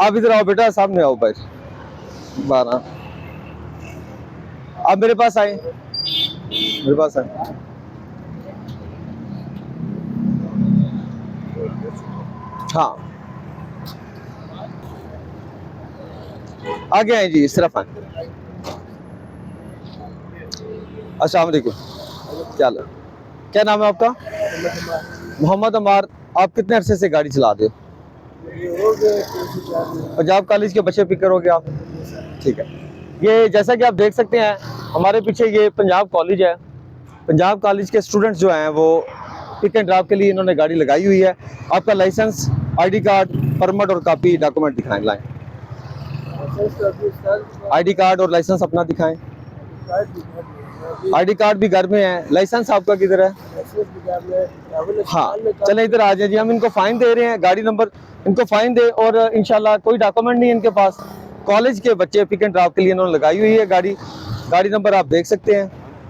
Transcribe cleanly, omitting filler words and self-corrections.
आप इधर आओ बेटा, सामने आओ भाई। 12 आप मेरे पास आए, मेरे पास आए। हाँ आगे आए जी, इस तरफ आए। अस्सलाम वालेकुम, क्या हाल है? क्या नाम है आपका? मोहम्मद अमार। आप कितने अरसे से गाड़ी चला रहे हो? पंजाब कॉलेज के बच्चे पिक करोगे आप? ठीक है। ये जैसा कि आप देख सकते हैं हमारे पीछे ये पंजाब कॉलेज है। पंजाब कॉलेज के स्टूडेंट्स जो हैं वो पिक एंड ड्रॉप के लिए इन्होंने गाड़ी लगाई हुई है। आपका लाइसेंस, आईडी कार्ड, परमिट और कापी डॉक्यूमेंट दिखाएं, लाएं। आईडी कार्ड और लाइसेंस अपना दिखाएं। आईडी कार्ड भी घर में है, लाइसेंस आपका किधर है? हाँ चलें इधर आ जाए जी, हम इनको फाइन दे रहे हैं, गाड़ी नंबर इनको फाइन दे, और इंशाल्लाह कोई डॉक्यूमेंट नहीं है इनके पास। कॉलेज के बच्चे पिक एंड ड्रॉप के लिए इन्होंने लगाई हुई है गाड़ी। गाड़ी नंबर आप देख सकते हैं।